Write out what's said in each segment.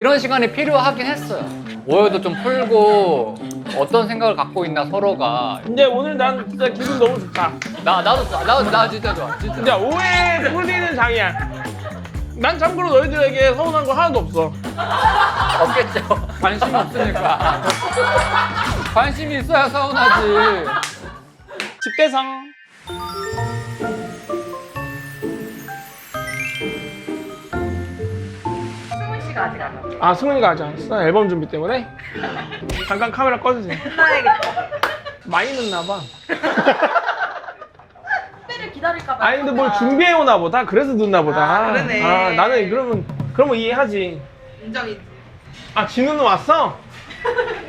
이런 시간이 필요하긴 했어요. 오해도 좀 풀고 어떤 생각을 갖고 있나 서로가. 근데 오늘 난 진짜 기분 너무 좋다. 나 진짜 좋아. 진짜. 진짜 오해 풀리는 장이야. 난 참고로 너희들에게 서운한 거 하나도 없어. 없겠죠. 관심이 없으니까. 관심이 있어야 서운하지. 집대상. 승훈 씨가 아직 안 왔어요. 아, 승훈이가 아직 안 왔어? 앨범 준비 때문에? 잠깐 카메라 꺼주세요. 많이 늦나 봐. 선배를 기다릴까 봐. 아니 근데 뭘 준비해 오나 보다. 그래서 늦나 보다. 아, 그러네. 아, 나는 그러면 이해하지. 인정이지. 아, 진우는 왔어?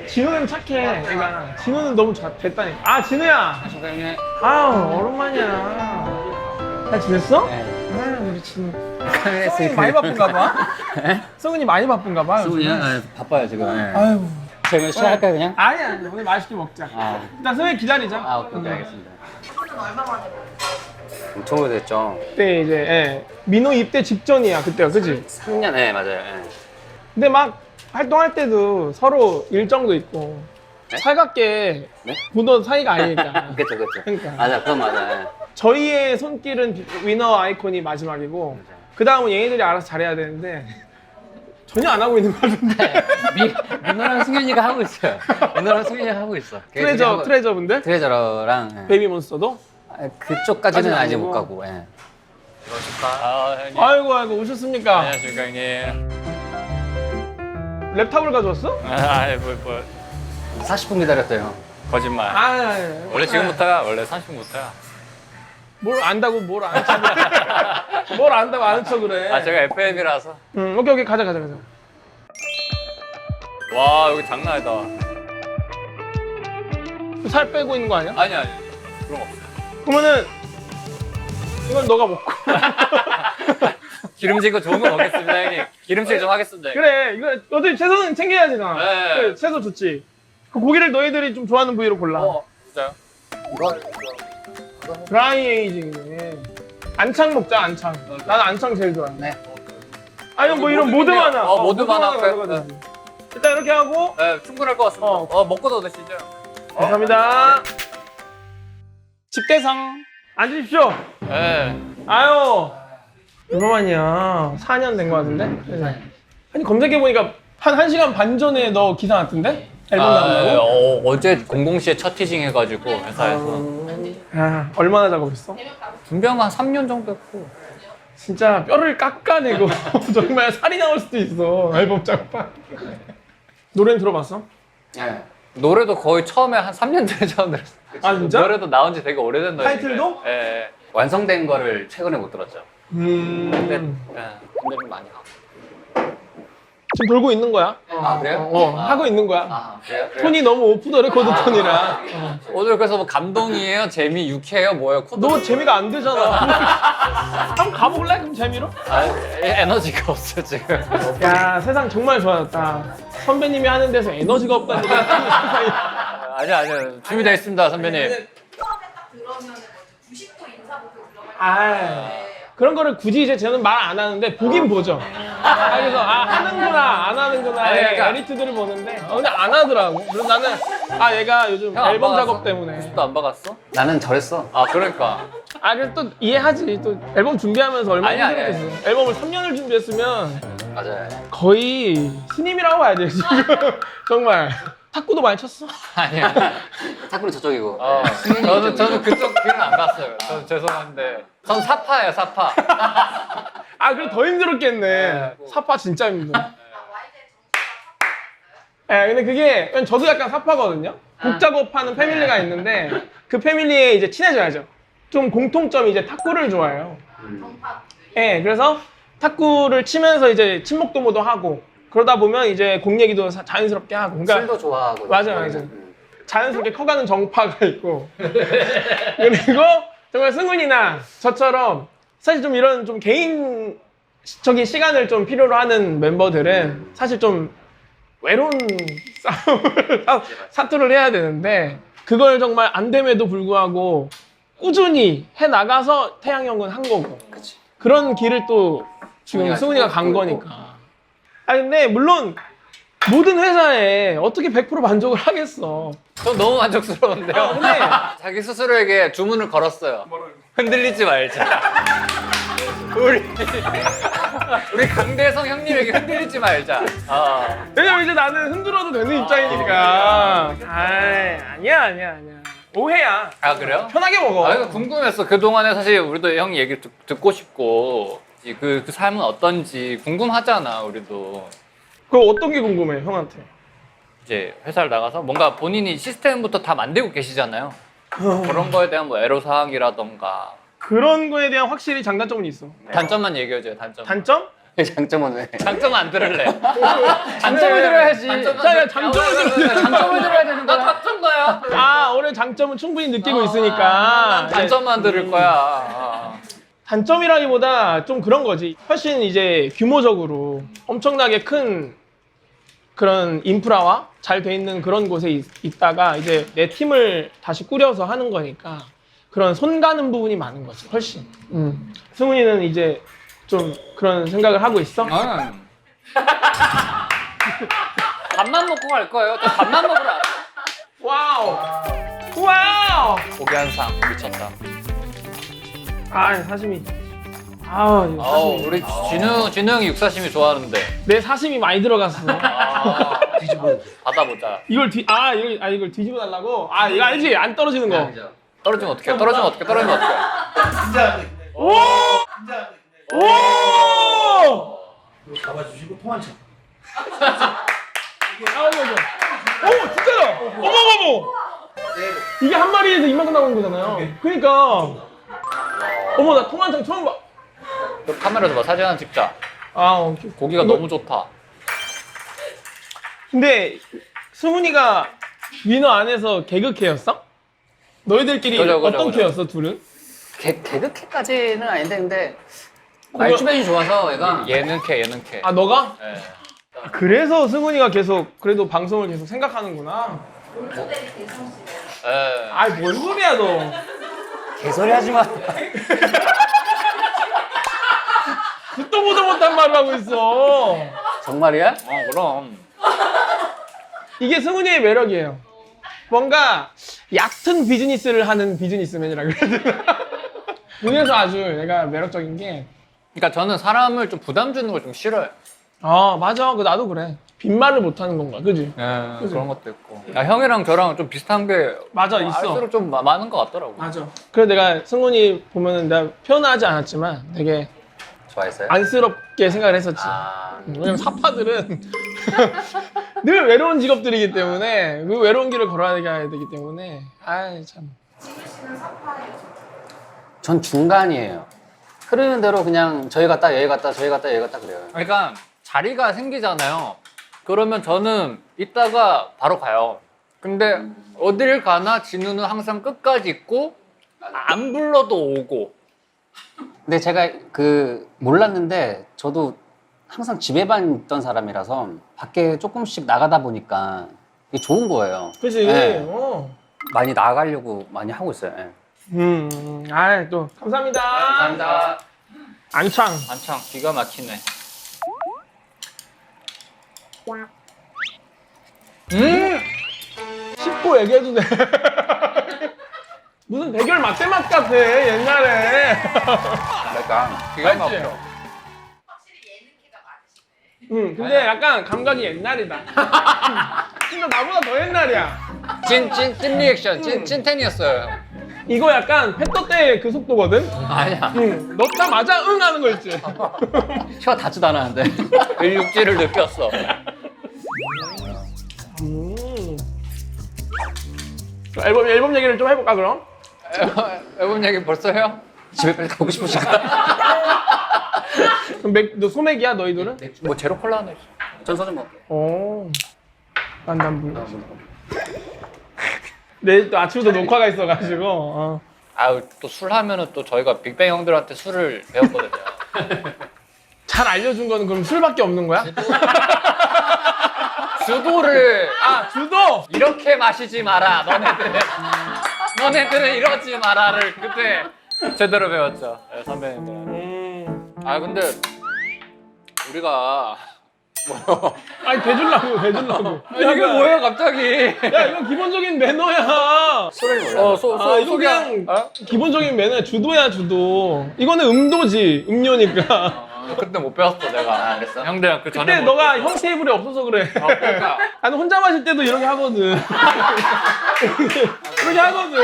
진우는 착해. 얘가 진우는 너무 됐다니까. 아, 진우야. 선생님. 아우, 오랜만이야. 잘 지냈어? 네. 아, 우리 진우. 성훈이 많이 바쁜가 봐. 성훈이 많이 바쁜가 봐. 승훈이야? 네, 바빠요 지금. 네. 아유. 제가 시작할까요 그냥? 아니야, 오늘 맛있게 먹자. 아, 일단 승훈이 기다리자. 오케이, 알겠습니다. 승훈은 얼마 만에 보셨어요? 엄청 오래됐죠. 그때 이제 민호 입대 직전이야, 그때가, 그지? 3년, 네 맞아요. 네. 근데 막 활동할 때도 서로 일정도 있고 네? 살갑게 네? 보던 사이가 아니니까. 그쵸. 그러니까. 맞아, 그건 맞아. 네. 저희의 손길은 위너 아이콘이 마지막이고 그 다음은 얘네들이 알아서 잘해야 되는데 전혀 안 하고 있는 것 같은데. 민호랑 승현이가 하고 있어요. 민호랑 승현이가 하고 있어. 트레저 분들? 트레저랑 네. 베이비몬스터도? 그쪽까지는 아직 아니고. 못 가고. 예. 아, 형님. 아이고 오셨습니까? 안녕하십니까 형님. 랩탑을 가져왔어? 뭐 40분 기다렸어요. 거짓말. 아, 원래 지금부터야. 원래 30분부터야. 뭘 안다고 뭘 아는 척 뭘 안다고 아는 척 그래. 아 제가 FM이라서. 오케이 가자. 와 여기 장난 아니다. 살 빼고 있는 거 아니야? 아니 그런 거 없어. 그러면은 이건 너가 먹고. 기름진 거 좋은 거 먹겠습니다 형님. 기름칠 좀 하겠습니다. 그래, 이거 어차피 채소는 챙겨야지 나. 네. 그래, 채소 좋지. 그 고기를 너희들이 좀 좋아하는 부위로 골라. 진짜요? 이거 드라이 에이징이네. 안창 먹자, 안창. 나는 안창 제일 좋아해. 네. 아니 뭐 이런 모듬 하나. 모듬 하나. 가져가자. 일단 이렇게 하고. 네, 충분할 것 같습니다. 먹고도 드시죠. 감사합니다. 집대상 앉으십시오. 네. 아유, 얼마만이야? 4년 된 거 같은데? 아니 검색해보니까 한 1시간 반 전에 너 기사 났던데? 앨범 나온다고? 어제 00시에 첫 티징 해가지고 회사에서 얼마나 작업했어? 준비한 거 한 3년 정도 했고. 진짜 뼈를 깎아내고 정말 살이 나올 수도 있어, 앨범 작업한. 노래는 들어봤어? 네. 노래도 거의 처음에 한 3년 전에 처음 들었어요. 아, 진짜? 노래도 나온 지 되게 오래된 노래. 타이틀도? 네. 완성된 거를 최근에 못 들었죠. 근데 좀 많이 하고. 지금 돌고 있는 거야? 아 그래요? 하고 있는 거야. 아 그래요? 톤이 너무 오프 더 레코드 톤이라. 오늘 그래서 뭐 감동이에요? 재미, 유쾌해요? 뭐예요? 코드? 너 재미가 안 되잖아. 한번 가볼래? 그럼 재미로? 에너지가 없어 지금. 야, 세상 정말 좋아졌다. 선배님이 하는 데서 에너지가 없다는 게 아니요. 준비되어 있습니다, 선배님. 처음에 딱 들어오면 먼저 90도 인사부터 들어가요. 아, 그런 거를 굳이 이제 저는 말 안 하는데 보긴 보죠. 그래서 하는구나 안 하는구나 아니, 그러니까. 에리트들을 보는데 근데 안 하더라고. 그래서 나는 얘가 요즘 형 안 앨범 박았어? 작업 때문에. 90도 안 박았어? 나는 저랬어. 아 그러니까. 그래서 또 이해하지. 또 앨범 준비하면서 얼마나 아니야. 힘들었겠어. 앨범을 3년을 준비했으면 맞아요. 거의 신임이라고 봐야 돼 지금. 정말. 탁구도 많이 쳤어? 아니야. 탁구는 저쪽이고. 저는 그쪽 길은 안 갔어요. 저는 죄송한데. 전 사파예요, 사파. 그럼 더 힘들었겠네. 네. 사파 진짜 힘들어. 와이드의 정수가 근데 그게 저도 약간 사파거든요. 곡 작업하는 패밀리가 있는데 그 패밀리에 이제 친해져야죠. 좀 공통점이 이제 탁구를 좋아해요. 정파. 그래서 탁구를 치면서 이제 친목도모도 하고 그러다 보면 이제 곡 얘기도 자연스럽게 하고. 그러니까 술도 좋아하고. 맞아. 자연스럽게 커가는 정파가 있고. 그리고 정말 승훈이나 저처럼 사실 좀 이런 좀 개인적인 시간을 좀 필요로 하는 멤버들은 사실 좀 외로운 싸움을 사투를 해야 되는데 그걸 정말 안 됨에도 불구하고 꾸준히 해 나가서 태양 형은 한 거고. 그치. 그런 길을 또 지금 승훈이가 간 있고. 거니까. 아 근데 물론 모든 회사에 어떻게 100% 만족을 하겠어. 전 너무 만족스러운데요. 근데 자기 스스로에게 주문을 걸었어요. 흔들리지 말자. 우리 강대성 형님에게 흔들리지 말자. 왜냐면 이제 나는 흔들어도 되는 입장이니까. 아니야. 오해야. 아 그래요? 편하게 먹어. 아, 이거 궁금했어. 그동안에 사실 우리도 형 얘기 듣고 싶고 그 삶은 어떤지 궁금하잖아 우리도. 그럼 어떤 게 궁금해 형한테? 이제 회사를 나가서 뭔가 본인이 시스템부터 다 만들고 계시잖아요. 그런 거에 대한 뭐 애로사항이라던가 그런 거에 대한 확실히 장단점은 있어. 단점만 얘기해줘요. 단점. 단점? 장점은 왜? 장점은 안 들을래. 장점을 들어야지. 자, 장점을 장점을 들어야 되는 나 거야. 단점가야. 아, 올해 장점은 충분히 느끼고 있으니까. 단점만 들을 거야. 단점이라기보다 좀 그런 거지. 훨씬 이제 규모적으로 엄청나게 큰 그런 인프라와 잘 돼 있는 그런 곳에 있다가 이제 내 팀을 다시 꾸려서 하는 거니까 그런 손 가는 부분이 많은 거지, 훨씬. 승훈이는 이제 좀 그런 생각을 하고 있어? 밥만 먹고 갈 거예요. 저 밥만 먹으러. 와우! 와우! 고기 한 상 미쳤다. 아, 사시미. 아, 이거 사시미. 우리 진우 형이 육사심이 좋아하는데. 내 사심이 많이 들어갔어. 뒤집어. 받아보자. 이걸 이걸 뒤집어 달라고? 아, 이거 알지? 안 떨어지는 거. 떨어지면 어떡해? 떨어지면 어떡해? 떨어지면 어떡해? 오! 오! 이거 잡아주시고 통환차. 오, 진짜다! 어머! 이게 한 마리에서 이만큼 나오는 거잖아요. 그러니까. 어머, 나 통환장 처음 봐. 그 카메라 봐. 사진 하나 찍자. 아, 오케이. 고기가 이거- 너무 좋다. 근데 승훈이가 위너 안에서 개그캐였어? 너희들끼리 그죠. 어떤 캐였어, 둘은? 개그캐까지는 아닌데 근데 말주변이 좋아서 얘가 예능캐. 아, 너가? 예. 그래서 승훈이가 계속 그래도 방송을 계속 생각하는구나. 모델이 대성 씨. 예. 아이, 뭔 소리야, 너. 개소리 하지 마. 듣도 보도 못한 말을 하고 있어. 정말이야? 그럼. 이게 승훈이의 매력이에요. 뭔가 얕은 비즈니스를 하는 비즈니스맨이라 그래야 되나? 그래서 아주 얘가 매력적인 게 그러니까 저는 사람을 좀 부담 주는 걸 좀 싫어요. 아, 맞아. 나도 그래. 빈말을 못하는 건가, 그지? 예. 그런 것도 있고. 야, 형이랑 저랑 좀 비슷한 게 맞아, 있어. 알수록 좀 많은 것 같더라고. 맞아. 그래서 내가 승훈이 보면은 내가 표현하지 않았지만 되게 좋아했어요? 안쓰럽게 생각을 했었지. 왜냐면 사파들은 늘 외로운 직업들이기 때문에 그 외로운 길을 걸어야 되기 때문에 아이 참. 씨는 사파예요. 전 중간이에요. 흐르는 대로 그냥 저희 갔다 여기 갔다 저희 갔다 여기 갔다 그래요. 그러니까 자리가 생기잖아요. 그러면 저는 이따가 바로 가요. 근데 어딜 가나 진우는 항상 끝까지 있고 안 불러도 오고. 근데 제가 몰랐는데 저도 항상 집에만 있던 사람이라서 밖에 조금씩 나가다 보니까 이게 좋은 거예요. 그지? 네. 많이 나가려고 많이 하고 있어요. 예. 아이 또 감사합니다. 감사합니다. 안창. 안창 기가 막히네. 씹고 얘기해도 돼. 무슨 대결 맞대맛 같아 옛날에. 그러니까 기가 맞지? 막혀. 확실히 예능기가 많으시네. 근데 약간 감각이 옛날이다. 진짜 나보다 더 옛날이야. 찐 리액션, 찐텐이었어요. 이거 약간 패터 때 그 속도거든? 아니야. 넣자마자 응 하는 거 있지? 혀가 닿지도 않았는데. 근육질을 느꼈어. 앨범 얘기를 좀 해볼까 그럼? 앨범 얘기 벌써 해요? 집에 빨리 가고 싶으시까? 그럼 너 소맥이야 너희들은? 뭐 제로 콜라 하나 있어. 전 소주 먹. 오. 난 불러. 내일 또 아침부터 녹화가 있어가지고. 아유 또 술 하면은 또 저희가 빅뱅 형들한테 술을 배웠거든요. 잘 알려준 거는 그럼 술밖에 없는 거야? 주도를 주도! 이렇게 마시지 마라. 너네들은 이러지 마라를 그때 제대로 배웠죠. 네, 선배님들. 아 근데 우리가 아니 대주려고. 이게 뭐예요 갑자기? 야 이건 기본적인 매너야. 소리를 몰라. 이거 그냥 기본적인 매너야. 주도야 주도. 이거는 음도지. 음료니까. 그때 못 배웠어 내가. 그랬어? 형들이랑 그 전에 근데 너가 형 테이블에 없어서 그래. 그러니까. 나는 혼자 마실 때도 이렇게 하거든. 이렇게 하거든.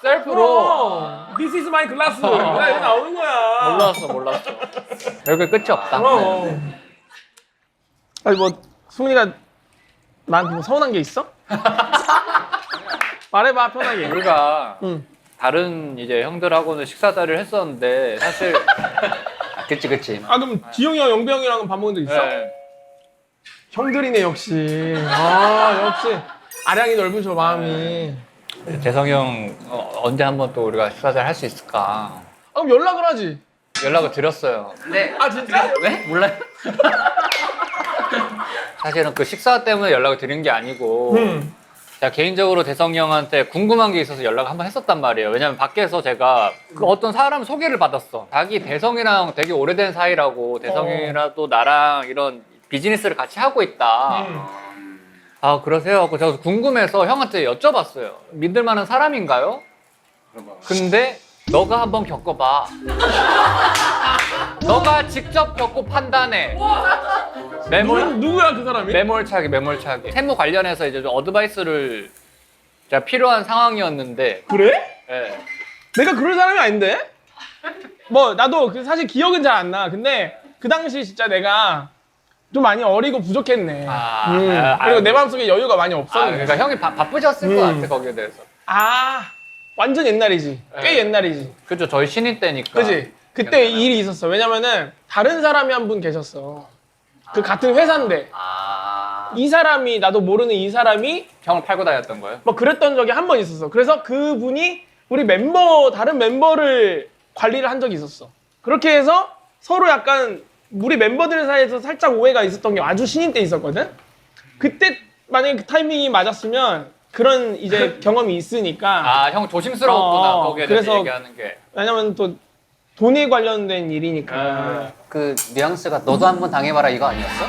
셀프로. This is my glass. 야 이거 나오는 거야. 몰랐어. 여기 끝이 없다. 그럼. 아니 뭐 승훈이가 나한테 뭐 서운한 게 있어? 말해봐 편하게. 우리가 응. 다른 이제 형들하고는 식사 자리를 했었는데 사실 그치. 아 그럼 지용이 형, 영배 형이랑은 밥 먹은 적 있어? 네. 형들이네 역시. 아 역시 아량이 넓으셔 마음이. 재성이 형 언제 한번 또 우리가 식사 자리 할 수 있을까? 아 그럼 연락을 하지. 연락을 드렸어요. 네. 아 진짜? 네? 몰라요? 사실은 그 식사 때문에 연락을 드린 게 아니고 제가 개인적으로 대성이 형한테 궁금한 게 있어서 연락을 한번 했었단 말이에요. 왜냐면 밖에서 제가 그 어떤 사람 소개를 받았어. 자기 대성이랑 되게 오래된 사이라고 대성이라도 나랑 이런 비즈니스를 같이 하고 있다. 아 그러세요? 하고 제가 궁금해서 형한테 여쭤봤어요. 믿을 만한 사람인가요? 근데 너가 한번 겪어봐. 너가 직접 겪고 판단해. 누구야 그 사람이? 매몰차기. 세무 관련해서 이제 좀 어드바이스를 제가 필요한 상황이었는데. 그래? 예. 내가 그럴 사람이 아닌데? 뭐 나도 사실 기억은 잘 안 나. 근데 그 당시 진짜 내가 좀 많이 어리고 부족했네. 그리고 내 마음속에 여유가 많이 없었네. 그러니까 형이 바쁘셨을 것 같아 거기에 대해서. 완전 옛날이지. 꽤 옛날이지. 그죠, 저희 신인 때니까. 그지? 그때 일이 있었어. 왜냐면은 다른 사람이 한 분 계셨어. 그 같은 회사인데 이 사람이 나도 모르는 이 사람이 형을 팔고 다녔던 거예요? 뭐 그랬던 적이 한 번 있었어. 그래서 그분이 우리 다른 멤버를 관리를 한 적이 있었어. 그렇게 해서 서로 약간 우리 멤버들 사이에서 살짝 오해가 있었던 게 아주 신인 때 있었거든. 그때 만약에 그 타이밍이 맞았으면 그런 이제 경험이 있으니까. 형 조심스러웠구나 거기에 대해서 그래서 얘기하는 게. 왜냐면 또 돈에 관련된 일이니까. 그 뉘앙스가 너도 한번 당해봐라 이거 아니었어?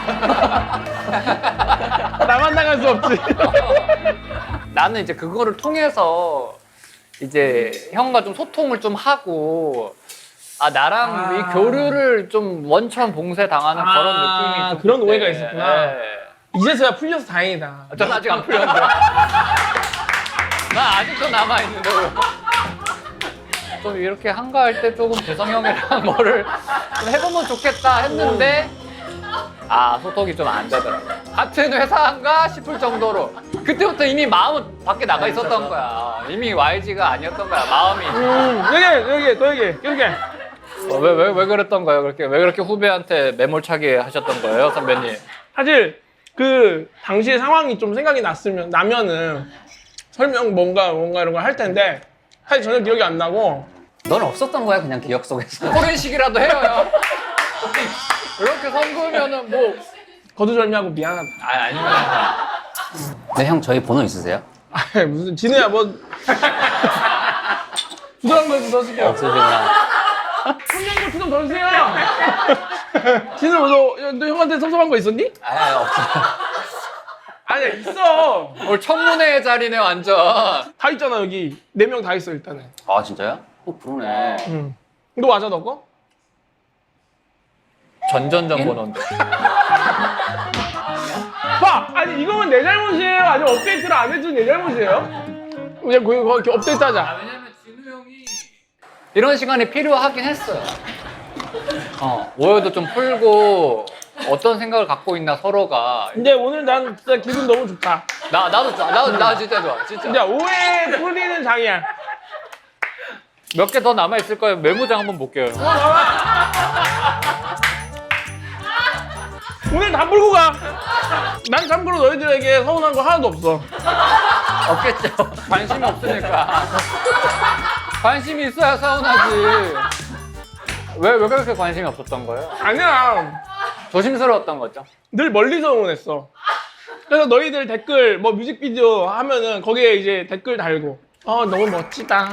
나만 나갈 수 없지. 나는 이제 그거를 통해서 이제 형과 좀 소통을 좀 하고 나랑 이 교류를 좀 원천 봉쇄 당하는 그런 느낌이 좀 그런 그때. 오해가 있었구나. 예. 이제서야 풀려서 다행이다. 전 아직 안 풀렸는데. 나 아직도 남아있는데. 좀 이렇게 한가할 때 조금 재성 형이랑 뭐를 좀 해보면 좋겠다 했는데 소통이 좀 안 되더라고. 같은 회사인가 싶을 정도로 그때부터 이미 마음은 밖에 나가 있었던 거야. 이미 YG가 아니었던 거야 마음이. 여기. 왜 그랬던 거예요? 왜 그렇게 후배한테 매몰차게 하셨던 거예요, 선배님? 사실 그 당시의 상황이 좀 생각이 나면은 설명 뭔가 이런 걸 할 텐데 사실 전혀 기억이 안 나고. 넌 없었던 거야 그냥 기억 속에서. 포렌식이라도 해요, 형. 이렇게 선거면은 뭐 거두절미하고 미안하다. 아닙니다. 네, 형 저희 번호 있으세요? 무슨 진우야 뭐 부드러운 거 더 줄게요. 없으시구나. 손님 좀 더 주세요. 진우 너 형한테 섭섭한 거 있었니? 없어요. 아니야 있어. 오늘 청문회 자리네 완전. 다 있잖아 여기 4명 다 있어 일단은. 아 진짜요? 그러네. 너 맞아 너 거? 전전전 번호인데. 봐! 아니 이거면 내 잘못이에요? 아니면 업데이트를 안 해준 내 잘못이에요? 그냥 그거 이렇게 업데이트 하자. 왜냐면 진우 형이 이런 시간이 필요하긴 했어요. 오해도 좀 풀고 어떤 생각을 갖고 있나 서로가. 근데 오늘 난 진짜 기분 너무 좋다. 나도 좋아. 나 진짜 좋아. 진짜. 진짜 오해 풀리는 장이야. 몇 개 더 남아 있을 거예요. 메모장 한번 볼게요. 오늘 다 풀고 가. 난 참고로 너희들에게 서운한 거 하나도 없어. 없겠죠. 관심이 없으니까. 관심이 있어야 서운하지. 왜 그렇게 관심이 없었던 거예요? 아니야. 조심스러웠던 거죠. 늘 멀리서 응원했어. 그래서 너희들 댓글 뭐 뮤직비디오 하면은 거기에 이제 댓글 달고 너무 멋지다.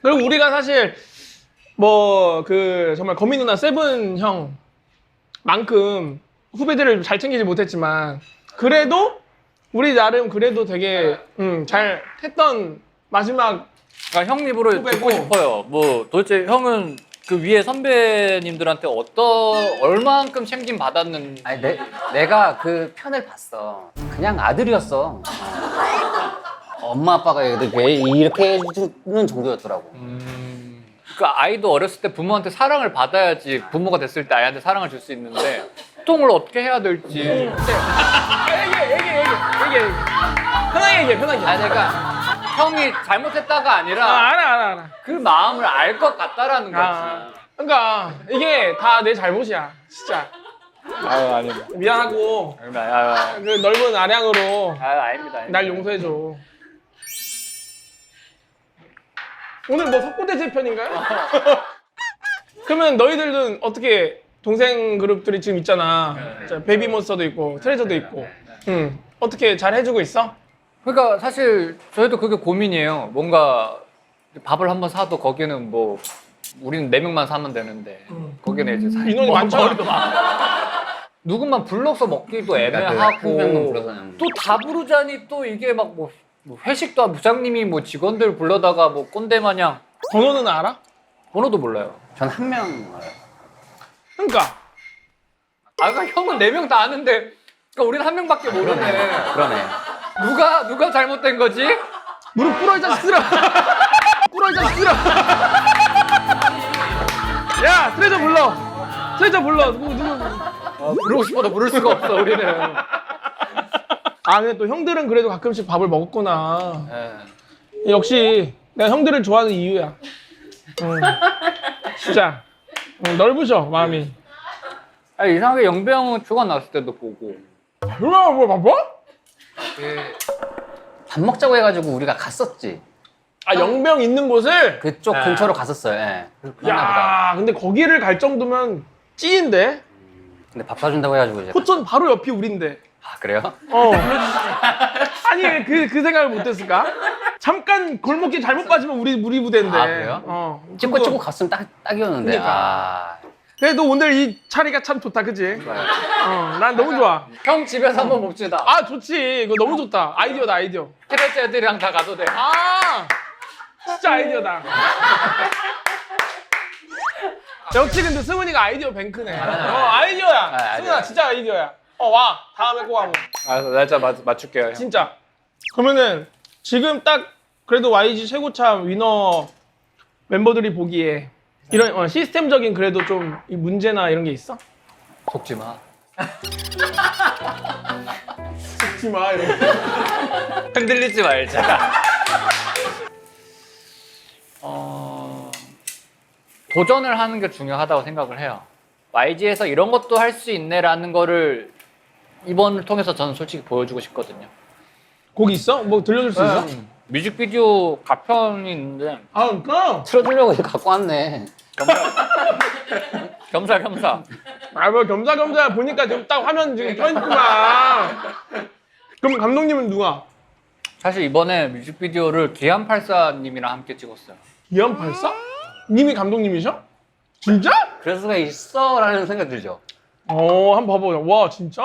그리고 우리가 사실 뭐 그 정말 거미 누나 세븐 형만큼 후배들을 잘 챙기지 못했지만 그래도 우리 나름 그래도 되게 잘 했던 마지막 그러니까 형 입으로 후배고. 듣고 싶어요. 뭐 도대체 형은 그 위에 선배님들한테 얼만큼 챙김 받았는지. 아니 내가 그 편을 봤어. 그냥 아들이었어. 엄마 아빠가 이렇게 해주는 정도였더라고. 그러니까 아이도 어렸을 때 부모한테 사랑을 받아야지 부모가 됐을 때 아이한테 사랑을 줄 수 있는데 소통을 어떻게 해야 될지. 얘기해. 편하게 얘기해. 아니 그러니까 형이 잘못했다가 아니라 알아. 그 마음을 알 것 같다라는 거지. 그러니까 이게 다 내 잘못이야, 진짜. 아유 아닙니다. 미안하고 아닙니다. 그 넓은 아량으로 아닙니다. 날 용서해줘. 오늘 뭐 석고대제 편인가요? 그러면 너희들은 어떻게 동생 그룹들이 지금 있잖아. 자, 베이비몬스터도 있고 트레저도 있고. 어떻게 잘 해주고 있어? 그러니까 사실 저희도 그게 고민이에요. 뭔가 밥을 한번 사도 거기는 뭐 우리는 4명만 사면 되는데 거기는 이제 인원이 많잖아. 누구만 불러서 먹기도 한 명만 애매하고 불러서 그냥. 또 다 부르자니 또 이게 막 뭐 회식도 부장님이 뭐 직원들 불러다가 뭐 꼰대 마냥 번호는 알아? 번호도 몰라요. 전 한 명 알아요. 그러니까 그러니까 형은 4명 다 아는데 그러니까 우리는 한 명밖에 모르네. 그러네. 누가 잘못된 거지? 무릎 꿇어 이 자식들아. 꿇어 이 자식들아. 야 트레저 불러. 누구. 부르고 싶어도 부를 수가 없어 우리는. 아 근데 또 형들은 그래도 가끔씩 밥을 먹었구나. 예. 역시 내가 형들을 좋아하는 이유야. 진짜 넓으셔 마음이. 아니, 이상하게 영배 형은 휴가 났을 때도 보고. 누가 뭐 바빠? 밥 먹자고 해가지고 우리가 갔었지. 아 영병 있는 곳을? 그쪽 근처로 갔었어요. 예. 그랬나 보다. 야 근데 거기를 갈 정도면 찐인데? 근데 밥 사준다고 해가지고 이제. 포천 바로 옆이 우린데. 아 그래요? 아니 그 생각을 못했을까? 잠깐 골목길 잘못 빠지면 우리 부대인데. 아, 그래요? 찍고 그거- 찍고 갔으면 딱이었는데. 그러니까. 그래도 오늘 이 자리가 참 좋다, 그치? 난 너무 좋아. 형 집에서 한번 봅시다. 아 좋지, 이거 너무 좋다. 아이디어다, 아이디어. 트레스 애들이랑 다 가도 돼. 아 진짜 아이디어다. 역시 근데 승훈이가 아이디어 뱅크네. 아이디어야. 아이디어야. 승훈아 진짜 아이디어야. 와 다음에 꼭 한번. 알았어, 날짜 맞출게요. 형. 진짜. 그러면은 지금 딱 그래도 YG 최고참 위너 멤버들이 보기에 이런 시스템적인 그래도 좀 이 문제나 이런 게 있어? 속지 마. 듣지 마 이런. 흔들리지 말자. 도전을 하는 게 중요하다고 생각을 해요. YG에서 이런 것도 할 수 있네라는 거를 이번을 통해서 저는 솔직히 보여주고 싶거든요. 곡 있어? 뭐 들려줄 수 있어? 뮤직비디오 가편이 있는데 아 그러니까. 틀어주려고 이거 갖고 왔네. 겸사겸사. 뭐 겸사겸사 보니까 지금 딱 화면 지금 켜있구만. 그럼 감독님은 누가? 사실 이번에 뮤직비디오를 기안84님이랑 함께 찍었어요. 이한팔사? 님이 감독님이셔? 진짜? 그럴 수가 있어라는 생각 들죠. 한번 봐보자. 와 진짜?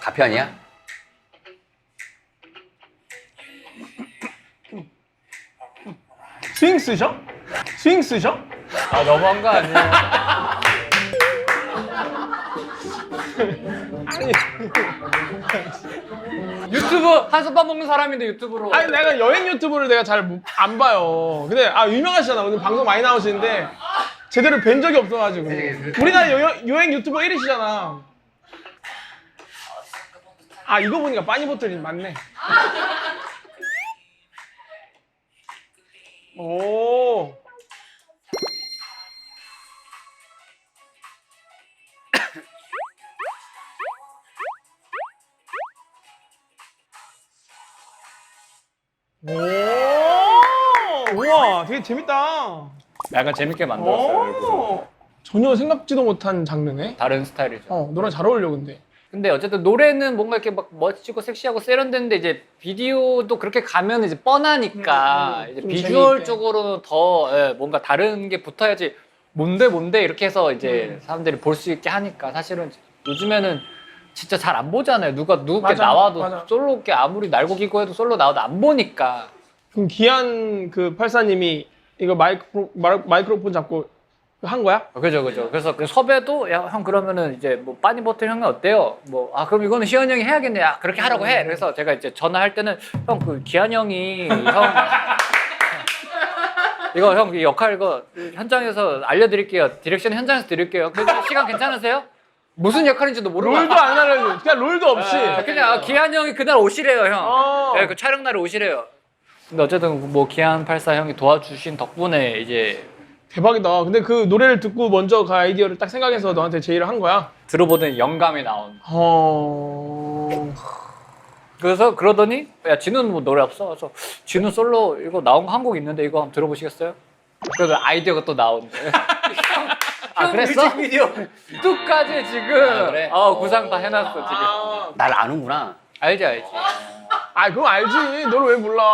가편이야? 스윙스셔? 스윙스셔? 아 너무한 거 아니에요? 아니, 유튜브 한솥밥 먹는 사람인데 유튜브로. 아니 내가 여행 유튜브를 내가 잘 안 봐요. 근데 유명하시잖아. 오늘 방송 많이 나오시는데 제대로 뵌 적이 없어가지고. 우리나라 여행 유튜버 1위시잖아. 아 이거 보니까 빠니보틀이 맞네. 오. 오. 우와, 되게 재밌다. 약간 재밌게 만들었어요. 일부러. 전혀 생각지도 못한 장르네. 다른 스타일이죠. 너랑 잘 어울려 근데. 근데 어쨌든 노래는 뭔가 이렇게 막 멋지고 섹시하고 세련됐는데 이제 비디오도 그렇게 가면 이제 뻔하니까 이제 좀 비주얼적으로는 더 예, 뭔가 다른 게 붙어야지 뭔데 이렇게 해서 이제 사람들이 볼 수 있게 하니까 사실은 요즘에는 진짜 잘 안 보잖아요. 누구께 맞아, 나와도 맞아. 솔로께 아무리 날고 기고 해도 솔로 나와도 안 보니까. 그럼 기한 그 팔사님이 이거 마이크로폰 잡고 한 거야? 그죠. 그래서 그 섭외도 야 형 그러면은 이제 뭐 빠니버튼 형은 어때요? 뭐 아 그럼 이거는 희원 형이 해야겠네. 야 그렇게 하라고 해. 그래서 제가 이제 전화할 때는 형 그 기한 형이 형 이거 형 이 역할 이거 현장에서 알려드릴게요. 디렉션 현장에서 드릴게요. 시간 괜찮으세요? 무슨 역할인지도 모르고 롤도 안 알려줘. 그냥 롤도 없이. 그냥 기한 형이 그날 오시래요 형. 어. 네, 그 촬영 날에 오시래요. 근데 어쨌든 뭐 기한 84 형이 도와주신 덕분에 이제 대박이다. 근데 그 노래를 듣고 먼저 그 아이디어를 딱 생각해서 너한테 제의를 한 거야? 들어보던 영감이 나온. 그래서 그러더니 야 진우는 뭐 노래 없어? 그래서 진우 솔로 이거 나온 거 한 곡 있는데 이거 한번 들어보시겠어요? 그래서 아이디어가 또 나온대. 아 그랬어? 뮤직비디오 뚝까지 지금 아, 그래? 구상 다 해놨어 지금. 날 아는구나. 알지. 아, 그럼 알지. 너를 왜 몰라?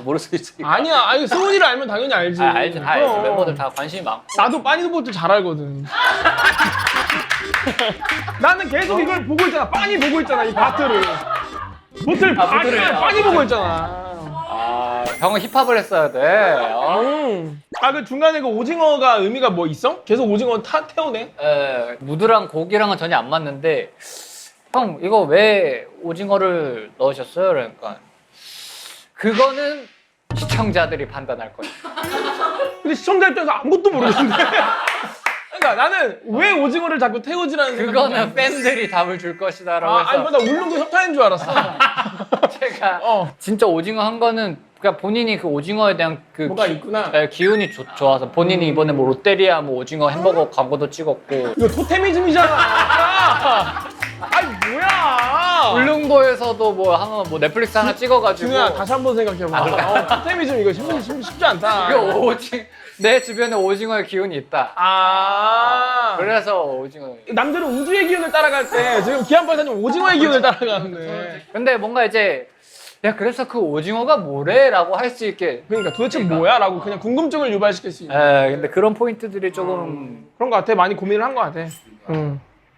모를 수 있지. 아니야. 아니, 승훈이를 알면 당연히 알지. 아, 알지 다 알지. 그럼. 멤버들 다 관심이 많고. 나도 빠니보트 잘 알거든. 나는 계속 이걸 보고 있잖아. 빠니 보고 있잖아, 이 바트를. 보트를 빠니 보고 있잖아. 아 형은 힙합을 했어야 돼. 아, 그 중간에 그 오징어가 의미가 뭐 있어? 계속 오징어 태우네? 무드랑 곡이랑은 전혀 안 맞는데 형 이거 왜 오징어를 넣으셨어요? 그러니까 그거는 시청자들이 판단할 거예요. 근데 시청자 입장에서 아무것도 모르겠는데. 그러니까 나는 왜 오징어를 자꾸 태우지라는 그거는 팬들이 답을 줄 것이다라고 해서 아니, 나 울릉도 협찬인 줄 알았어. 제가 어. 진짜 오징어 한 거는 그냥 본인이 그 오징어에 대한 그 뭐가 있구나. 기운이 좋아서 본인이 이번에 뭐 롯데리아 뭐 오징어 햄버거 광고도 찍었고 이거 토테미즘이잖아. 아니, 뭐야. 울릉도에서도 뭐 하나 뭐 넷플릭스 하나 찍어가지고 준우야, 다시 한번 생각해봐. 토테미즘 이거 쉽지 않다. 이거 내 주변에 오징어의 기운이 있다. 그래서 오징어. 남들은 우주의 기운을 따라갈 때 지금 기안팔사님 오징어의 기운을 따라가는데. 근데 뭔가 이제 야 그래서 그 오징어가 뭐래라고 할 수 있게. 그러니까 도대체 뭐야? 라고 그냥 궁금증을 유발시킬 수 있는. 근데 그런 포인트들이 조금 그런 거 같아. 많이 고민을 한 거 같아.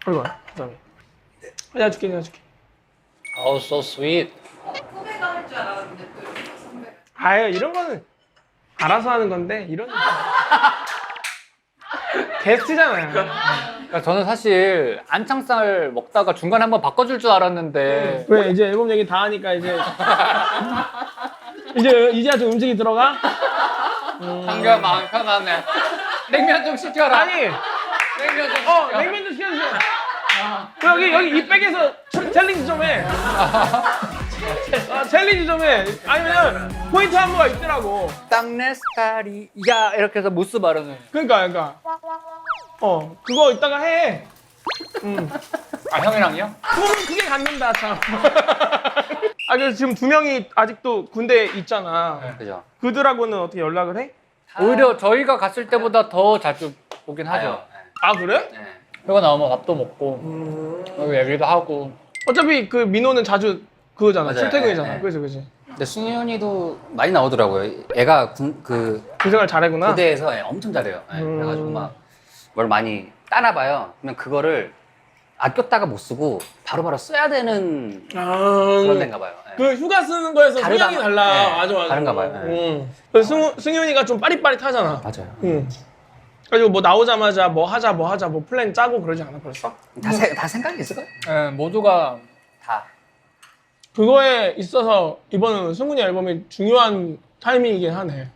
그리고 그다음에 내가 줄게. Oh so sweet. 후배가 할 줄 알았는데 또 이렇게 선배가. 아유, 이런 거는 알아서 하는 건데 이런 게스트잖아요. 그러니까 저는 사실 안창살 먹다가 중간에 한번 바꿔줄 줄 알았는데 왜 이제 앨범 얘기 다 하니까 이제 이제야 좀 음식이 들어가? 한결 마음 편하네. 냉면 좀 시켜라. 아니, 냉면 좀 시켜. 냉면 좀 시켜주세요. 여기 이 백에서 챌린지 좀 해. 챌린지 좀 해. 아니면 포인트 안무가 있더라고. 땅내 스타리 야 이렇게 해서 무스 바르는. 그러니까. 그거 이따가 해. 아 형이랑요? 그거는 그게 갖는다 참. 그래서 지금 2명이 아직도 군대에 있잖아. 그죠. 그들하고는 어떻게 연락을 해? 오히려 저희가 갔을 때보다 더 자주 보긴 하죠. 아, 그래? 네. 휴가 나오면 밥도 먹고 여기 얘기도 하고. 어차피 그 민호는 자주 그거잖아. 맞아요. 출퇴근이잖아. 네. 그지. 근데 승현이도 많이 나오더라고요. 애가 그 생활 잘하구나. 부대에서 엄청 잘해요. 그래가지고 막 뭘 많이 따놔봐요. 그러면 그거를 아꼈다가 못 쓰고 바로바로 써야 되는 그런 데인가 봐요. 그 휴가 쓰는 거에서 성향이 달라. 네, 맞아. 다른가 봐요. 그래서 승윤이가 좀 빠릿빠릿하잖아. 맞아요. 그리고 뭐 나오자마자 뭐 하자 뭐 플랜 짜고 그러지 않아 벌써? 다 생각이 있을걸? 모두가 다. 그거에 있어서 이번 승훈이 앨범이 중요한 타이밍이긴 하네.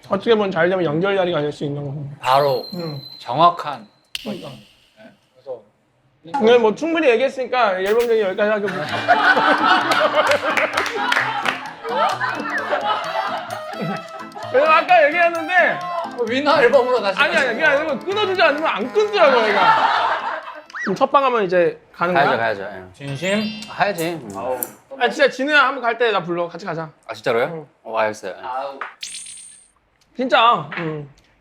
어떻게 보면 잘 되면 연결 자리가 될 수 있는 거고. 바로 정확한. 그러니까. 그래서 오늘 뭐 충분히 얘기했으니까 앨범 얘기 여기까지 하고. 그래서 아까 얘기했는데 위너 앨범으로 다시. 아니 그게 아니고 끊어주지 않으면 안 끊더라고 얘가. 그럼 첫방 하면 이제 가는 거야? 가야죠. 진심. 가야지. 진짜 진우야 한번 갈 때 나 불러 같이 가자. 아 진짜로요? 알겠어요. 아우. 진짜.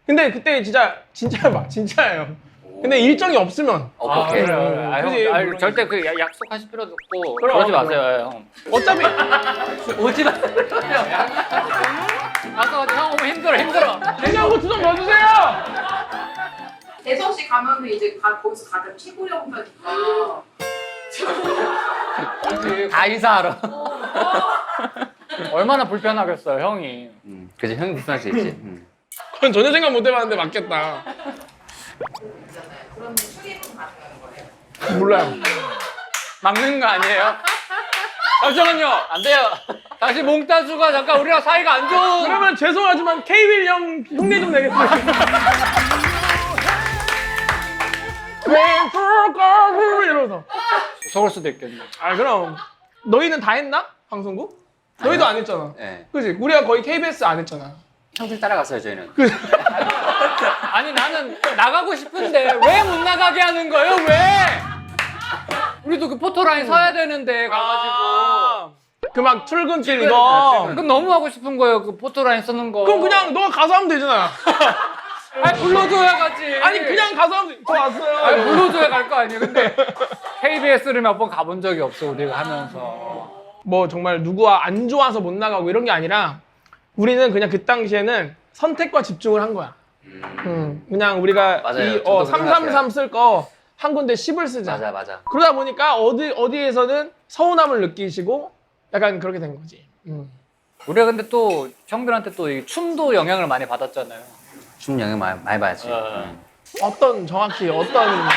근데 그때 진짜예요. 근데 일정이 없으면 오케이. 그래. 아, 그지, 형, 물론. 절대 그 약속하실 필요도 없고 그럼, 그러지 마세요, 형. 어차피 오지 마. 아까 형 오면 힘들어. 냉장고 투정 넣어주세요. 대성 씨 가면은 이제 거기서 가장 최고령 하니까. 다 인사하러. 얼마나 불편하겠어요, 형이. 그지 형이 불편할 수 있지. 그건 전혀 생각 못 해봤는데 맞겠다. 있잖아요. 그러면 출입은 가능한 거예요? 몰라요. 막는 거 아니에요? 잠시만요. 안 돼요. 다시 몽따주가 잠깐 우리랑 사이가 안 좋은. 그러면 죄송하지만 케이윌 형 흉내 좀 내겠습니다. 이러면서. 속을 수도 있겠네. 아 그럼 너희는 다 했나? 방송국? 너희도 안 했잖아. 네. 그지? 우리가 거의 KBS 안 했잖아. 형들 따라갔어요 저희는. 아니 나는 나가고 싶은데 왜 못 나가게 하는 거예요? 왜? 우리도 그 포토라인 서야 되는데 가가지고. 그 막 출근길 이거. 그럼 너무 하고 싶은 거예요. 그 포토라인 쓰는 거. 그럼 그냥 너가 가서 하면 되잖아. 아니 불러줘야 가지. 아니 그냥 가서 하면 돼. 저 왔어요. 아니 불러줘야 갈 거 아니에요. 근데 KBS를 몇 번 가본 적이 없어 우리가 하면서. 뭐 정말 누구와 안 좋아서 못 나가고 이런 게 아니라 우리는 그냥 그 당시에는 선택과 집중을 한 거야. 그냥 우리가 맞아요. 이 저도 333 쓸 거 한 군데 10을 쓰자. 맞아. 그러다 보니까 어디에서는 서운함을 느끼시고 약간 그렇게 된 거지. 우리가 근데 또 형들한테 또 이 춤도 영향을 많이 받았잖아요. 춤 영향 많이 받았지. 어떤 정확히 어떤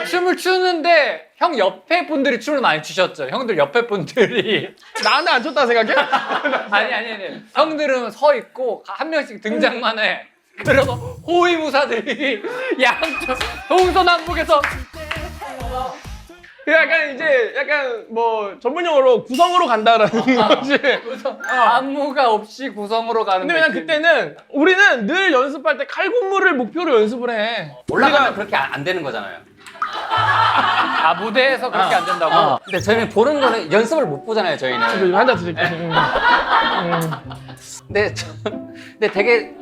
춤을 추는데 형 옆에 분들이 춤을 많이 추셨죠. 형들 옆에 분들이 나한테 안 쳤다 생각해? 아니. 형들은 서 있고 한 명씩 등장만 해. 그래서 호위무사들이 양쪽 동서남북에서 그 약간 뭐 전문 용어로 구성으로 간다라는 거지. 안무가 없이 구성으로 가는 근데 왜냐면 느낌. 그때는 우리는 늘 연습할 때 칼군무를 목표로 연습을 해. 올라가면 그렇게 안 되는 거잖아요. 아 무대에서 그렇게 안 된다고? 근데 저희는 보는 거는 연습을 못 보잖아요 저희는. 한잔 드릴게. 근데 되게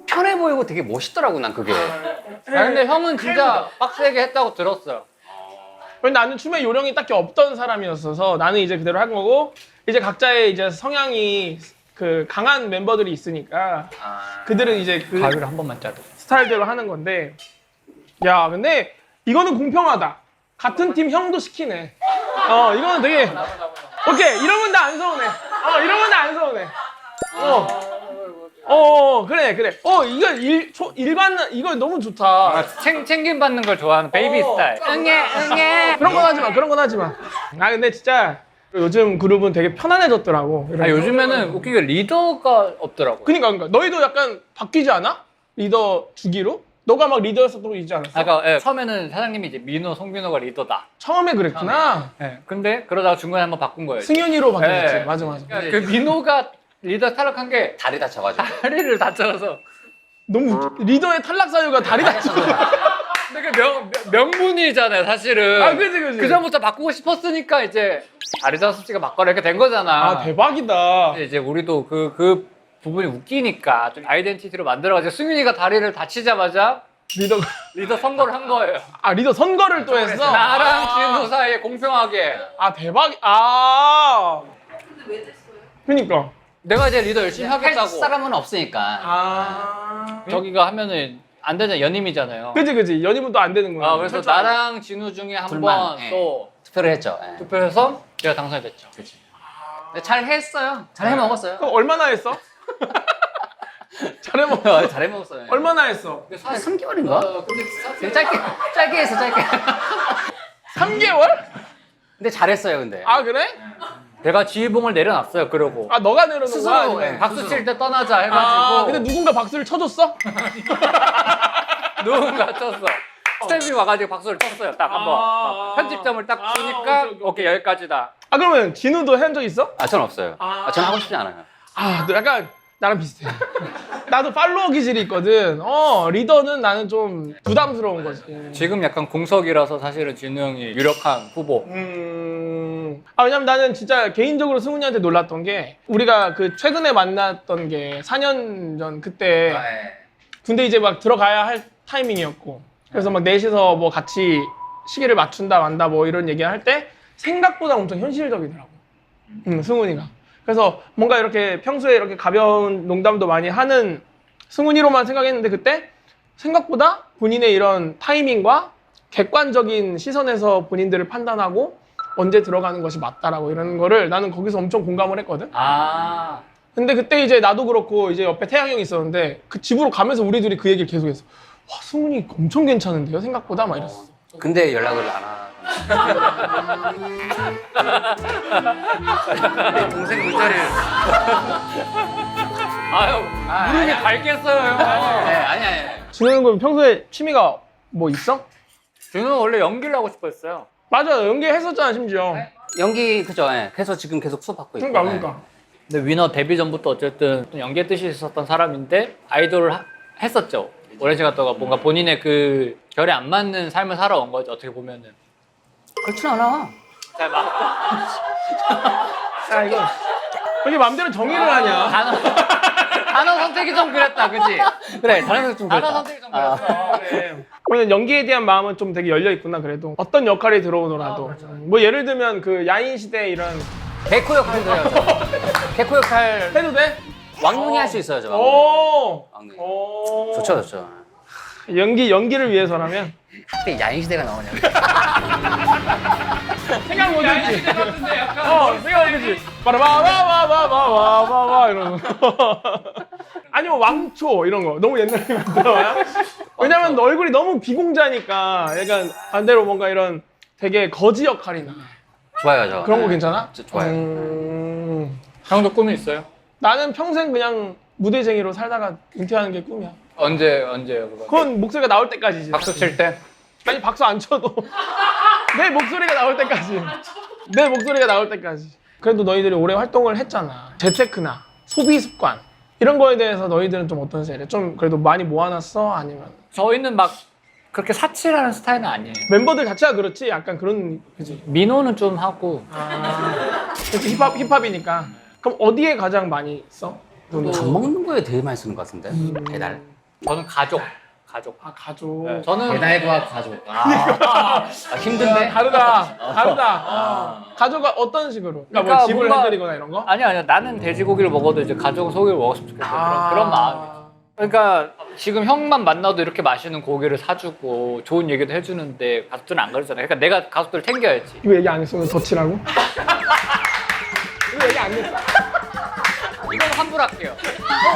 편해 보이고 되게 멋있더라고 난 그게. 아, 근데 형은 진짜 빡세게 했다고 들었어요. 근데 나는 춤에 요령이 딱히 없던 사람이었어서 나는 이제 그대로 한 거고 이제 각자의 이제 성향이 그 강한 멤버들이 있으니까 그들은 이제 그 가위를 한 번만 짜도. 스타일대로 하는 건데 야 근데 이거는 공평하다. 같은 팀 형도 시키네. 이거는 되게 오케이 이러면 나 안 서운해. 이러면 나 안 서운해. 그래. 이거 일반 이거 너무 좋다. 아, 챙김 받는 걸 좋아하는 베이비 스타일. 응애. 그런 건 하지 마. 아 근데 진짜 요즘 그룹은 되게 편안해졌더라고. 아 요즘에는 웃기게 리더가 없더라고. 그러니까 너희도 약간 바뀌지 않아? 리더 주기로? 너가 막 리더였었던 거 있지 않았어? 아까 처음에는 사장님이 이제 민호, 송민호가 리더다. 처음에 그랬구나. 근데 그러다가 중간에 한번 바꾼 거예요. 승윤이로 바뀌었지. 네. 맞아. 그 민호가 리더 탈락한 게 다리 다쳐가지고. 다리를 다쳐서. 너무 리더의 탈락 사유가 다리 다쳐. 근데 그 명분이잖아요, 사실은. 아, 그지. 그 전부터 바꾸고 싶었으니까 이제 다리 다섯 씨가 바꿔라 이렇게 된 거잖아. 아 대박이다. 근데 이제 우리도 그 부분이 웃기니까 좀 아이덴티티로 만들어가지고 승윤이가 다리를 다치자마자 리더 선거를 한 거예요. 아 리더 선거를 또 했어? 나랑 진우 사이에 공평하게. 아 대박. 근데 왜 됐어요? 그니까. 내가 이제 리더 열심히 할 하겠다고. 사람은 없으니까. 저기가 하면은 안 되잖아, 연임이잖아요. 그지. 연입은 또 안 되는구나. 그래서 나랑 진우 중에 한 둘만, 번 예. 또 투표를 했죠. 예. 투표해서 제가 당선이 됐죠. 근데 잘 했어요. 잘 해먹었어요. 그럼 얼마나 했어? 잘해 먹어. 잘 해먹었어요. 얼마나 했어? 한 3개월인가? 근데 되게 짧게 했어, 짧게. 3개월? 근데 잘했어요, 근데. 아 그래? 내가 지휘봉을 내려놨어요. 그러고 아 너가 내려놓은 스스로, 거야? 아니면- 예. 박수 칠 때 떠나자 해가지고 아 근데 누군가 박수를 쳐줬어? 누군가 쳤어. 스텝이 와가지고 박수를 쳤어요. 딱 한 번. 편집점을 딱 주니까 오케이 여기까지다. 아 그러면 진우도 한 적 있어? 전 없어요. 전 하고 싶지 않아요. 너 약간 나랑 비슷해. 나도 팔로워 기질이 있거든. 리더는 나는 좀 부담스러운 거지. 지금 약간 공석이라서 사실은 진우 형이 유력한 후보. 왜냐면 나는 진짜 개인적으로 승훈이한테 놀랐던 게 우리가 그 최근에 만났던 게 4년 전 그때 군대 이제 막 들어가야 할 타이밍이었고 그래서 막 넷이서 뭐 같이 시기를 맞춘다 만다 뭐 이런 얘기 할 때 생각보다 엄청 현실적이더라고. 승훈이가. 그래서 뭔가 이렇게 평소에 이렇게 가벼운 농담도 많이 하는 승훈이로만 생각했는데 그때 생각보다 본인의 이런 타이밍과 객관적인 시선에서 본인들을 판단하고 언제 들어가는 것이 맞다라고 이런 거를 나는 거기서 엄청 공감을 했거든. 아. 근데 그때 이제 나도 그렇고 이제 옆에 태양 형이 있었는데 그 집으로 가면서 우리 둘이 그 얘기를 계속했어. 와 승훈이 엄청 괜찮은데요 생각보다 막 이랬어. 근데 연락을 안 하. 내 동생 문자를. 아유, 무릎이 밝겠어요, 형. 아니. 진호는 그럼 평소에 취미가 뭐 있어? 저는 원래 연기를 하고 싶었어요. 맞아 연기했었잖아 심지어. 연기 그죠? 예. 그래서 지금 계속 수업 받고 있고. 그러니까. 근데 위너 데뷔 전부터 어쨌든 연기의 뜻이 있었던 사람인데 아이돌을 했었죠. 오랜 시간 동안 뭔가 본인의 그 결에 안 맞는 삶을 살아온 거죠. 어떻게 보면은. 그렇진 않아. 잘 맞고. 아 이거 왜 이렇게 맘대로 정의를 하냐? 단어 선택이 좀 그랬다, 그치? 그래, 다른 좀 단어 그렇다. 선택이 좀 그랬어. 그래. 오늘 연기에 대한 마음은 좀 되게 열려 있구나 그래도 어떤 역할이 들어오더라도 뭐 예를 들면 그 야인 시대 이런 개코 역할 해요. 개코 역할 해도 돼? 왕눈이 할 수 있어요, 저 왕눈이. 오. 왕눈이. 오. 좋죠. 연기를 위해서라면 그때 야인 시대가 나오냐? 생각 못했지. 생각 못했지. 바라바바바바바바바 이런 거. 아니면 왕초 이런 거 너무 옛날에 만들어야. 왜냐면 너 얼굴이 너무 비공자니까 약간 반대로 뭔가 이런 되게 거지 역할이나 좋아요, 저. 그런 거 괜찮아? 좋아요. 형도 꿈이 있어요? 나는 평생 그냥 무대쟁이로 살다가 은퇴하는 게 꿈이야. 언제요, 그거? 그건 목소리가 나올 때까지지. 박수 칠 때? 아니 박수 안 쳐도 내 목소리가 나올 때까지. 내 목소리가 나올 때까지. 그래도 너희들이 오래 활동을 했잖아. 재테크나 소비 습관 이런 거에 대해서 너희들은 좀 어떤 스타일이야? 좀 그래도 많이 모아놨어? 아니면 저희는 막 그렇게 사치라는 스타일은 아니에요. 멤버들 자체가 그렇지? 약간 그런 그지? 민호는 좀 하고. 그치, 힙합이니까. 그럼 어디에 가장 많이 써? 밥 먹는 거에 되게 많이 쓰는 것 같은데. 배달. 저는 가족. 아 가족. 네, 저는 배달과 가족. 힘든데? 다르다. 가족가 어떤 식으로? 그러니까 뭐 그러니까 집을 뭔가- 해드리거나 이런 거? 아니야. 나는 돼지고기를 먹어도 이제 가족은 소고기를 먹었으면 좋겠어요. 그런 마음이. 그러니까 지금 형만 만나도 이렇게 맛있는 고기를 사주고 좋은 얘기도 해주는데 가족들은 안 그러잖아요. 그러니까 내가 가족들을 챙겨야지. 이거 얘기 안 했어? 이거 덧치라고? 이거 얘기 안 했어? 이건 환불할게요.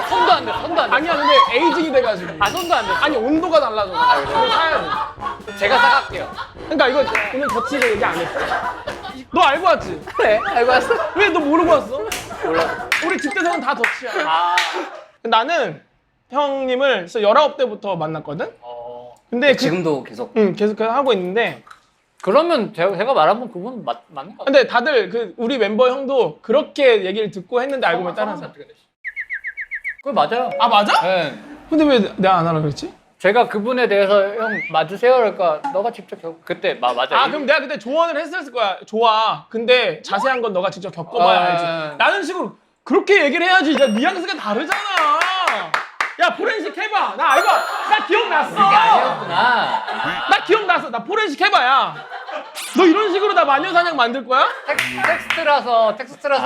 손도 안 돼. 아니야 근데 에이징이 돼가지고 손도 안 돼. 아니 온도가 달라져. 이거 사야 돼. 제가 사갈게요. 그러니까 이거 오늘 덧치를 얘기 안 했어. 너 알고 왔지? 그래, 알고 왔어. 왜 너 모르고 왔어? 몰라. 우리 집대서는 다 덧치야. 아, 나는 형님을 19대부터 만났거든? 근데 지금도 계속. 계속 하고 있는데 그러면 제가 말한 그분 맞는 거 같아요. 근데 다들 그 우리 멤버 형도 그렇게 얘기를 듣고 했는데 알고 보니 다른 사람. 그거 맞아요. 아 맞아? 네. 근데 왜 내가 안 알아 그랬지? 제가 그분에 대해서 형 맞으세요? 그러니까 너가 직접 그때 맞아. 아 그럼 내가 그때 조언을 했을 거야. 좋아. 근데 자세한 건 너가 직접 겪어봐야 아, 알지. 라는 식으로 그렇게 얘기를 해야지. 야, 뉘앙스가 다르잖아. 야 포렌식 해봐. 나 이거 나 기억났어. 아니었구나. 나 기억났어. 나 포렌식 해봐야. 너 이런 식으로 나 마녀사냥 만들 거야? 텍스트라서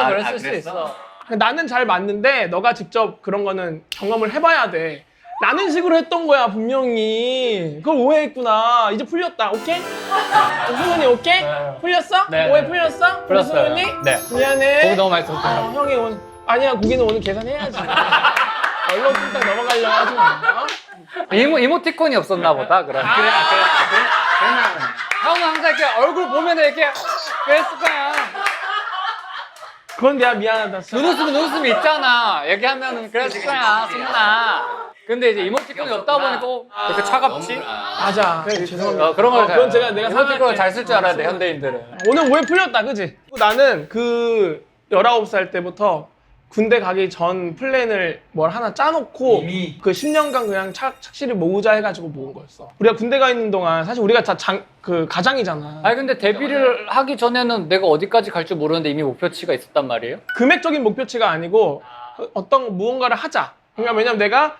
그랬을 수 그랬어? 있어. 나는 잘 맞는데 너가 직접 그런 거는 경험을 해봐야 돼. 라는 식으로 했던 거야 분명히. 그걸 오해했구나. 이제 풀렸다. 오케이? 승훈이 오케이? 풀렸어? 네, 오해 네. 풀렸어? 풀렸어요. 승훈이? 네. 미안해. 고기 너무 맛있었어. 형이 오늘 아니야 고기는 오늘 계산해야지. 얼른 뚝딱 넘어가려고 하지 마. 어? 이모티콘이 없었나 보다. 그럼. 그래. 형은 항상 이렇게 얼굴 보면 이렇게 그랬을 거야. 그건 내가 미안하다. 진짜. 눈웃음이 있잖아. 얘기하면은 그랬을 거야, 승훈아. 근데 이제 이모티콘이 없다 보니까 그렇게 차갑지? 맞아. 그래, 죄송합니다. 그런 걸 그건 제가 내가 이모티콘을 사과할게. 잘 쓸 줄 알아야 돼, 현대인들은. 오늘 오해 풀렸다, 그지? 나는 그 19살 때부터 군대 가기 전 플랜을 뭘 하나 짜놓고 그 10년간 그냥 착실히 모으자 해가지고 모은 거였어. 우리가 군대 가 있는 동안 사실 우리가 다 그 가장이잖아. 아니 근데 데뷔를 하기 전에는 내가 어디까지 갈 줄 모르는데 이미 목표치가 있었단 말이에요? 금액적인 목표치가 아니고 어떤 무언가를 하자. 그러니까 왜냐면 내가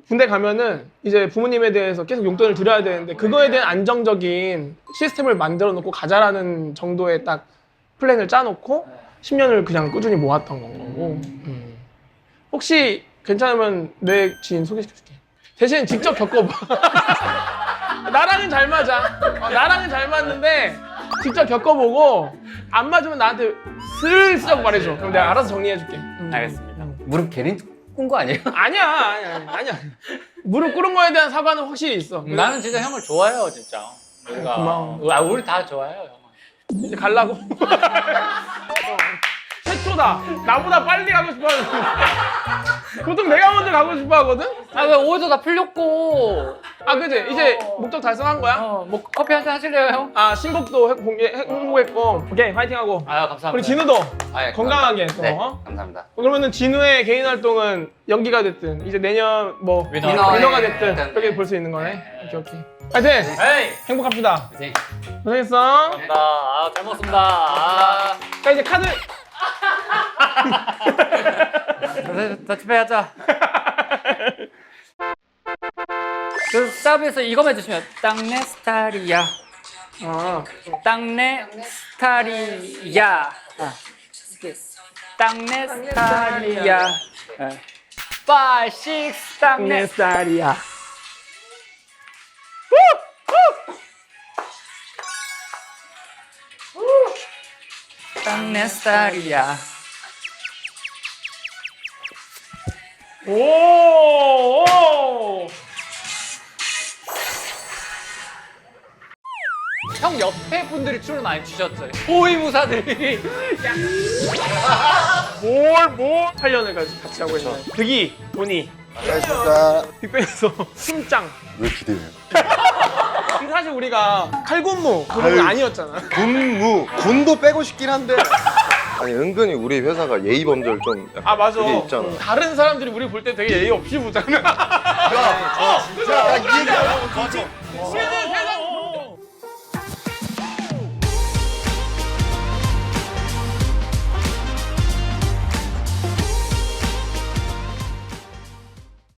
군대 가면은 이제 부모님에 대해서 계속 용돈을 드려야 되는데 그거에 대한 안정적인 시스템을 만들어 놓고 가자라는 정도의 딱 플랜을 짜놓고 10년을 그냥 꾸준히 모았던 건 거고. 혹시 괜찮으면 내 지인 소개시켜줄게. 대신 직접 겪어봐. 나랑은 잘 맞아. 나랑은 잘 맞는데 직접 겪어보고 안 맞으면 나한테 슬쩍 말해줘. 그럼 내가 알아서 정리해줄게. 알겠습니다. 무릎 괜히 꾼 거 아니에요? 아니야. 무릎 꿇은 거에 대한 사과는 확실히 있어. 나는 진짜 형을 좋아해요, 진짜. 우리가. 고마워. 우리 다 좋아해요, 형을. 이제 갈라고. 최초다. 나보다 빨리 가고 싶어 하는. 보통 내가 먼저 가고 싶어 하거든? 아, 왜 오해도 다 풀렸고. 아, 그지? 이제 목적 달성한 거야? 뭐 커피 한잔 하실래요, 형? 아, 신곡도 홍보했고. 오케이, 화이팅하고. 아, 감사합니다. 우리 진우도 아, 예, 건강하게 또. 네, 어? 감사합니다. 그러면은 진우의 개인 활동은 연기가 됐든 이제 내년 뭐 위너. 위너가 됐든 네. 그렇게 볼 수 있는 거네. 오케이. 화이팅! 에이! 행복합시다. 네. 고생했어. 감사합니다. 아, 잘 먹었습니다. 아. 자, 이제 카드. 다 집회하자. 그 서비스 이거만 해주시면 땅내 스타리야. 아, 땅내 스타리야. 땅내 스타리야. 5, 6, 땅내 스타일이야. 땅내 스타리야. 오, 오. 형 옆에 분들이 춤을 많이 추셨죠? 호위무사들이. 뭘 8년을 같이 하고 있는 득이, 돈이, 안녕하십니까. 빅뱅에서 숨짱. 왜 기대해요? 근데 사실 우리가 칼군무 그런 건 아유. 아니었잖아. 군무 군도 빼고 싶긴 한데 아니 은근히 우리 회사가 예의 범절 좀 약간 아, 맞아. 그게 있잖아. 다른 사람들이 우리 볼 때 되게 예의 없이 보잖아. 진짜 이 얘기하고 수현이